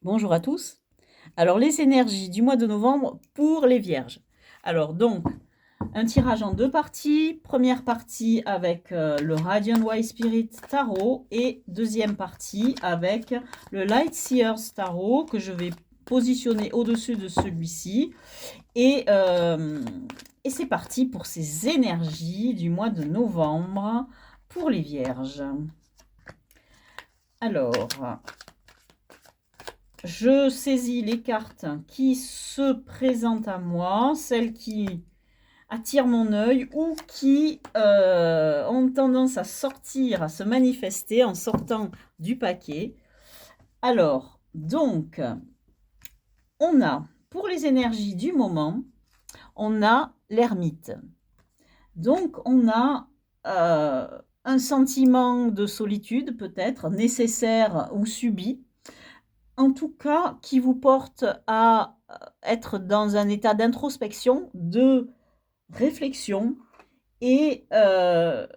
Bonjour à tous. Alors, les énergies du mois de novembre pour les vierges. Alors, donc, un tirage en deux parties. Première partie avec le Radiant White Spirit Tarot et deuxième partie avec le Light Seers Tarot que je vais positionner au-dessus de celui-ci. Et c'est parti pour ces énergies du mois de novembre pour les vierges. Alors, je saisis les cartes qui se présentent à moi, celles qui attirent mon œil ou qui ont tendance à sortir, à se manifester en sortant du paquet. Alors, donc, on a, pour les énergies du moment, on a l'ermite. Donc, on a un sentiment de solitude peut-être, nécessaire ou subi, en tout cas, qui vous porte à être dans un état d'introspection, de réflexion et un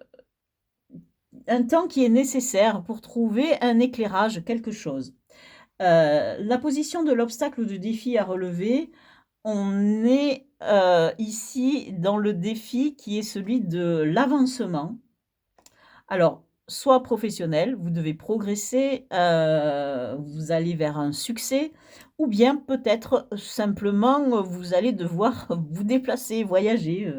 temps qui est nécessaire pour trouver un éclairage, quelque chose. La position de l'obstacle ou du défi à relever, on est ici dans le défi qui est celui de l'avancement. Alors, soit professionnel, vous devez progresser, vous allez vers un succès, ou bien peut-être simplement vous allez devoir vous déplacer, voyager.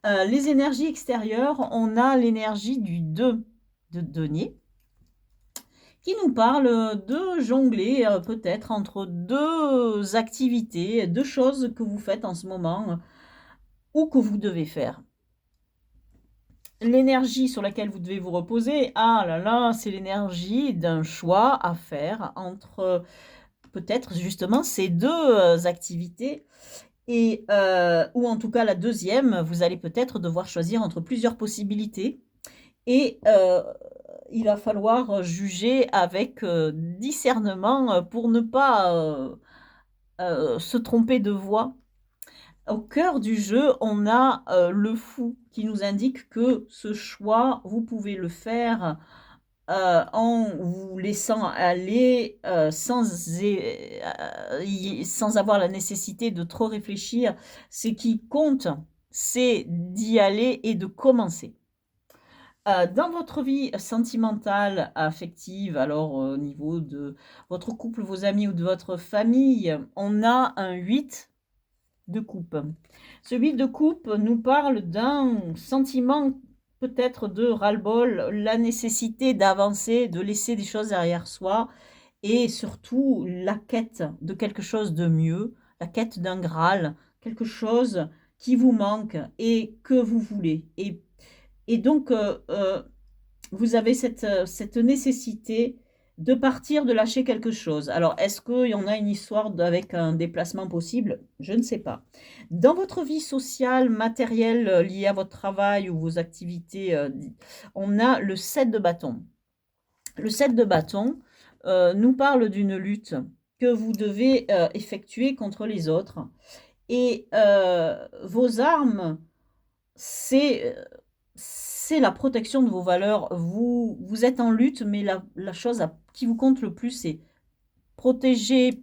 Les énergies extérieures, on a l'énergie du 2 de denier qui nous parle de jongler peut-être entre deux activités, deux choses que vous faites en ce moment ou que vous devez faire. L'énergie sur laquelle vous devez vous reposer, ah là là, c'est l'énergie d'un choix à faire entre peut-être justement ces deux activités et ou en tout cas la deuxième, vous allez peut-être devoir choisir entre plusieurs possibilités et il va falloir juger avec discernement pour ne pas se tromper de voie. Au cœur du jeu, on a le fou qui nous indique que ce choix, vous pouvez le faire en vous laissant aller sans avoir la nécessité de trop réfléchir. Ce qui compte, c'est d'y aller et de commencer. Dans votre vie sentimentale, affective, alors au niveau de votre couple, vos amis ou de votre famille, on a un 8 de coupe. Ce 8 de coupe nous parle d'un sentiment peut-être de ras-le-bol, la nécessité d'avancer, de laisser des choses derrière soi et surtout la quête de quelque chose de mieux, la quête d'un Graal, quelque chose qui vous manque et que vous voulez. Et donc, vous avez cette nécessité de partir, de lâcher quelque chose. Alors, est-ce qu'il y en a une histoire avec un déplacement possible? Je ne sais pas. Dans votre vie sociale, matérielle, liée à votre travail ou vos activités, on a le 7 de bâton. Le 7 de bâton nous parle d'une lutte que vous devez effectuer contre les autres. Et vos armes, c'est la protection de vos valeurs. Vous êtes en lutte, mais la chose qui vous compte le plus, c'est protéger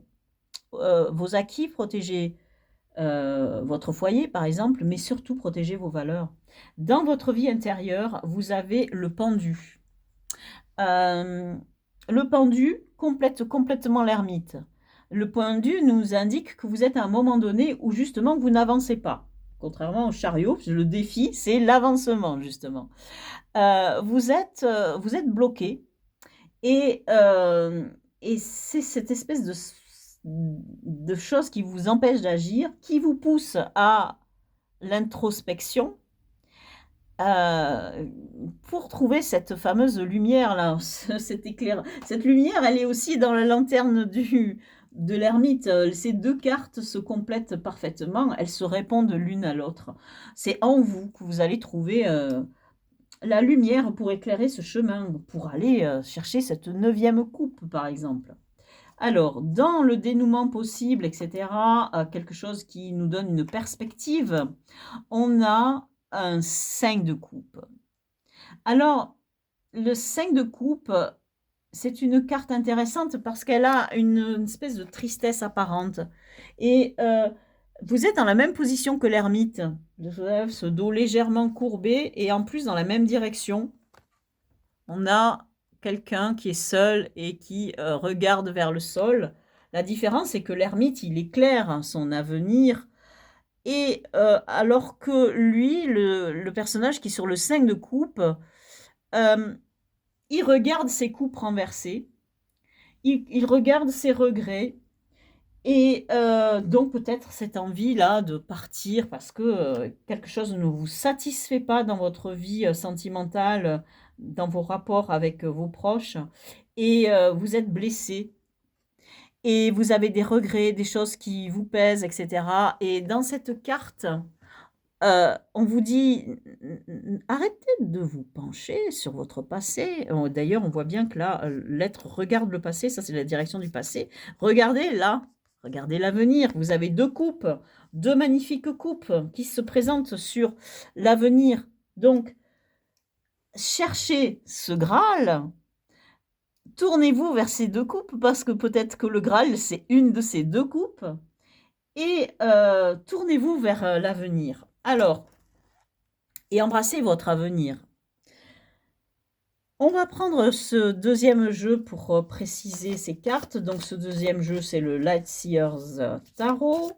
vos acquis, protéger votre foyer, par exemple, mais surtout protéger vos valeurs. Dans votre vie intérieure, vous avez le pendu. Le pendu complète complètement l'ermite. Le pendu nous indique que vous êtes à un moment donné où justement vous n'avancez pas. Contrairement au chariot, le défi, c'est l'avancement, justement. Vous êtes bloqué et, et c'est cette espèce de chose qui vous empêche d'agir, qui vous pousse à l'introspection pour trouver cette fameuse lumière-là, cet éclair. Cette lumière, elle est aussi dans la lanterne de l'ermite. Ces deux cartes se complètent parfaitement, elles se répondent l'une à l'autre. C'est en vous que vous allez trouver la lumière pour éclairer ce chemin, pour aller chercher cette 9e coupe, par exemple. Alors, dans le dénouement possible, etc., quelque chose qui nous donne une perspective, on a un 5 de coupe. Alors, le 5 de coupe, c'est une carte intéressante parce qu'elle a une espèce de tristesse apparente et vous êtes dans la même position que l'ermite, ce dos légèrement courbé et en plus dans la même direction. On a quelqu'un qui est seul et qui, regarde vers le sol. La différence, c'est que l'ermite, il éclaire son avenir et alors que lui, le personnage qui est sur le 5 de coupe, hem, il regarde ses coupes renversées, il regarde ses regrets et donc peut-être cette envie-là de partir parce que, quelque chose ne vous satisfait pas dans votre vie, sentimentale, dans vos rapports avec, vos proches et vous êtes blessé et vous avez des regrets, des choses qui vous pèsent et cetera et dans cette carte, on vous dit: «Arrêtez de vous pencher sur votre passé». D'ailleurs, on voit bien que là, l'être regarde le passé, ça c'est la direction du passé. Regardez là, regardez l'avenir. Vous avez 2 coupes, 2 magnifiques coupes qui se présentent sur l'avenir. Donc cherchez ce Graal, tournez-vous vers ces 2 coupes parce que peut-être que le Graal, c'est une de ces 2 coupes et tournez-vous vers, l'avenir. Alors et embrassez votre avenir. On va prendre ce deuxième jeu pour, préciser ces cartes. Donc ce deuxième jeu, c'est le Lightseers Tarot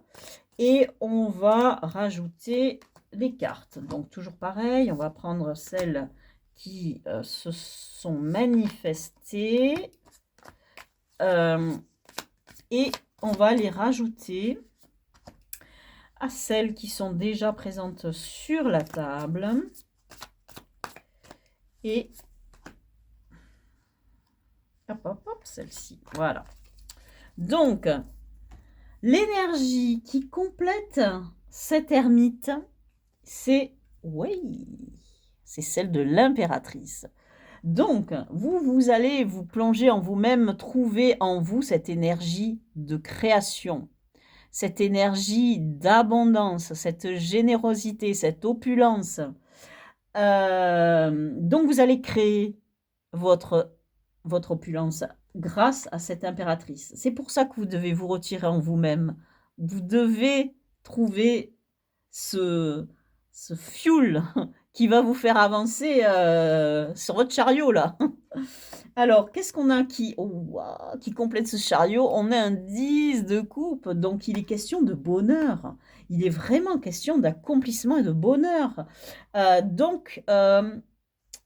et on va rajouter les cartes. Donc toujours pareil, on va prendre celles qui, se sont manifestées, et on va les rajouter à celles qui sont déjà présentes sur la table et hop, hop, hop, celle-ci, voilà. Donc, l'énergie qui complète cette ermite, c'est oui, c'est celle de l'impératrice. Donc, vous allez vous plonger en vous-même, trouver en vous cette énergie de création, cette énergie d'abondance, cette générosité, cette opulence. Donc vous allez créer votre opulence grâce à cette impératrice. C'est pour ça que vous devez vous retirer en vous-même. Vous devez trouver ce fuel qui va vous faire avancer, sur votre chariot là. Alors, qu'est-ce qu'on a qui oh waouh, qui complète ce chariot? On a un 10 de coupe, donc il est question de bonheur. Il est vraiment question d'accomplissement et de bonheur. Donc,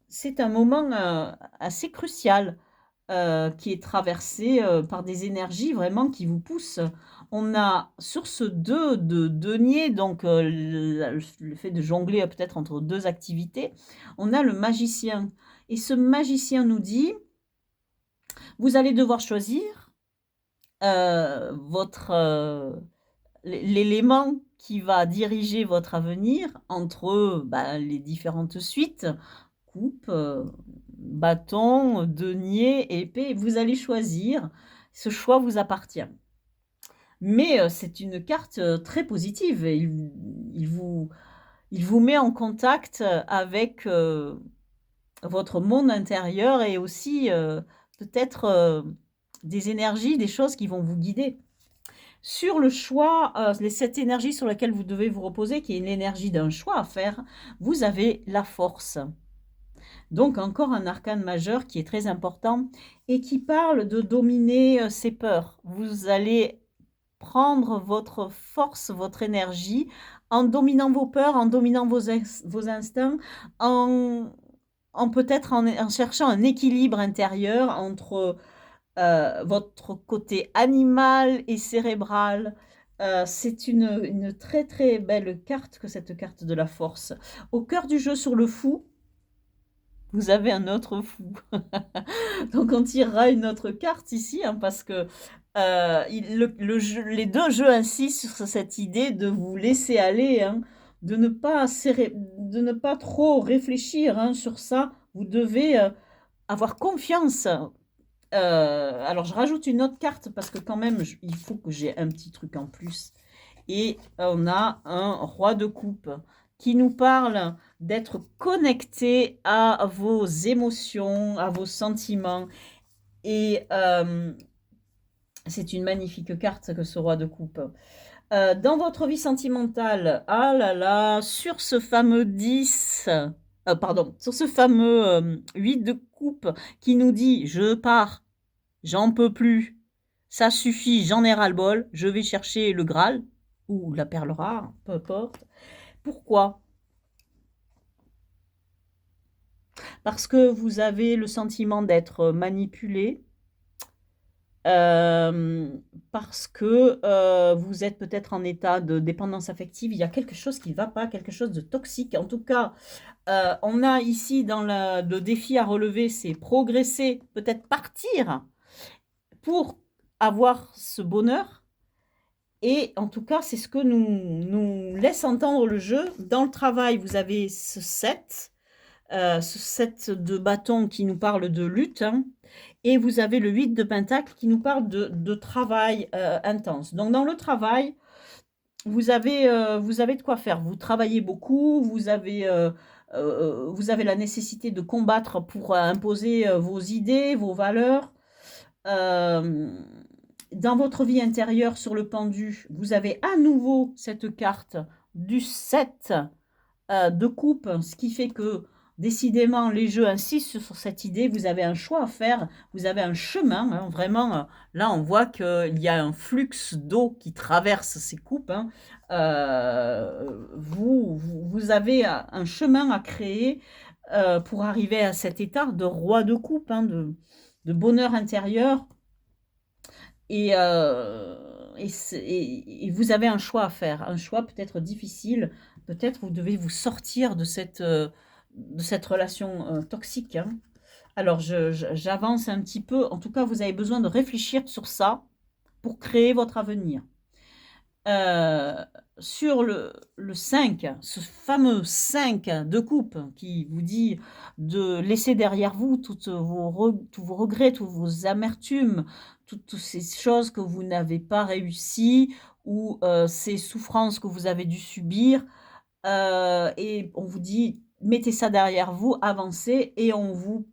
c'est un moment, assez crucial, qui est traversé, par des énergies vraiment qui vous poussent. On a sur ce 2 de denier, donc, le fait de jongler, peut-être entre 2 activités, on a le magicien et ce magicien nous dit: «Vous allez devoir choisir, votre, l'élément qui va diriger votre avenir entre, bah, les différentes suites, coupe, bâton, denier, épée. Vous allez choisir. Ce choix vous appartient. Mais, c'est une carte, très positive et il vous met en contact, avec, votre monde intérieur et aussi, peut-être, des énergies, des choses qui vont vous guider. Sur le choix, cette énergie sur laquelle vous devez vous reposer, qui est l'énergie d'un choix à faire, vous avez la force. Donc encore un arcane majeur qui est très important et qui parle de dominer, ses peurs. Vous allez prendre votre force, votre énergie en dominant vos peurs, en dominant vos instincts, en peut-être en cherchant un équilibre intérieur entre, votre côté animal et cérébral. C'est une très, très belle carte que cette carte de la force. Au cœur du jeu sur le fou, vous avez un autre fou. Donc on tirera une autre carte ici, hein, parce que, le jeu les 2 jeux insistent sur cette idée de vous laisser aller, hein, de ne pas trop réfléchir, hein, sur ça. Vous devez, avoir confiance. Alors je rajoute une autre carte parce que quand même il faut que j'ai un petit truc en plus et on a un roi de coupe qui nous parle d'être connecté à vos émotions, à vos sentiments Et c'est une magnifique carte que ce roi de coupe. Dans votre vie sentimentale, ah là là, sur ce fameux 10, pardon, sur ce fameux 8 de coupe qui nous dit: «Je pars, j'en peux plus, ça suffit, j'en ai ras-le-bol, je vais chercher le Graal» ou la perle rare, peu importe. Pourquoi? Parce que vous avez le sentiment d'être manipulé, parce que vous êtes peut-être en état de dépendance affective. Il y a quelque chose qui ne va pas, quelque chose de toxique. En tout cas, on a ici dans le défi à relever, c'est progresser, peut-être partir pour avoir ce bonheur. Et en tout cas, c'est ce que nous laisse entendre le jeu. Dans le travail, vous avez ce 7 de bâton qui nous parle de lutte, hein, et vous avez le 8 de pentacle qui nous parle de travail intense. Donc dans le travail, vous avez de quoi faire. Vous travaillez beaucoup, vous avez la nécessité de combattre pour imposer vos idées, vos valeurs. Dans votre vie intérieure sur le pendu, vous avez à nouveau cette carte du 7 de coupe, ce qui fait que décidément les jeux insistent sur cette idée, vous avez un choix à faire, vous avez un chemin, hein, vraiment, là on voit qu'il y a un flux d'eau qui traverse ces coupes, hein. Vous avez un chemin à créer pour arriver à cet état de roi de coupe, hein, de bonheur intérieur. Et vous avez un choix à faire, un choix peut-être difficile, peut-être vous devez vous sortir de cette relation toxique, hein. Alors j'avance un petit peu, en tout cas vous avez besoin de réfléchir sur ça pour créer votre avenir. Sur le 5, ce fameux 5 de coupe qui vous dit de laisser derrière vous tous vos regrets, toutes vos amertumes, toutes ces choses que vous n'avez pas réussi ou ces souffrances que vous avez dû subir. Et on vous dit, mettez ça derrière vous, avancez, et on vous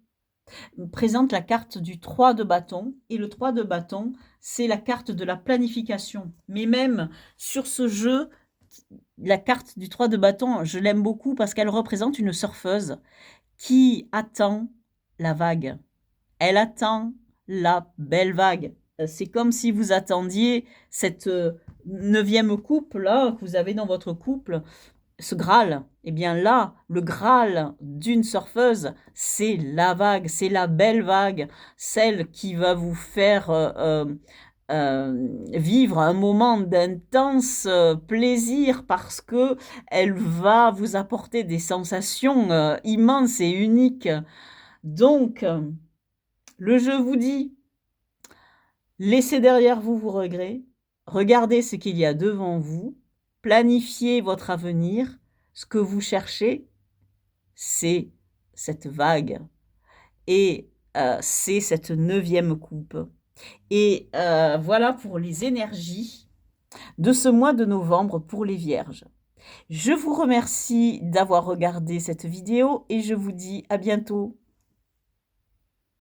présente la carte du 3 de bâton. Et le 3 de bâton, c'est la carte de la planification. Mais même sur ce jeu, la carte du 3 de bâton, je l'aime beaucoup parce qu'elle représente une surfeuse qui attend la vague. Elle attend la belle vague. C'est comme si vous attendiez cette 9e coupe là que vous avez dans votre couple, ce Graal. Eh bien là, le Graal d'une surfeuse, c'est la vague, c'est la belle vague, celle qui va vous faire vivre un moment d'intense plaisir parce que elle va vous apporter des sensations immenses et uniques. Donc, le jeu vous dit, laissez derrière vous vos regrets, regardez ce qu'il y a devant vous, planifiez votre avenir. Ce que vous cherchez, c'est cette vague et c'est cette 9e coupe. Et voilà pour les énergies de ce mois de novembre pour les Vierges. Je vous remercie d'avoir regardé cette vidéo et je vous dis à bientôt.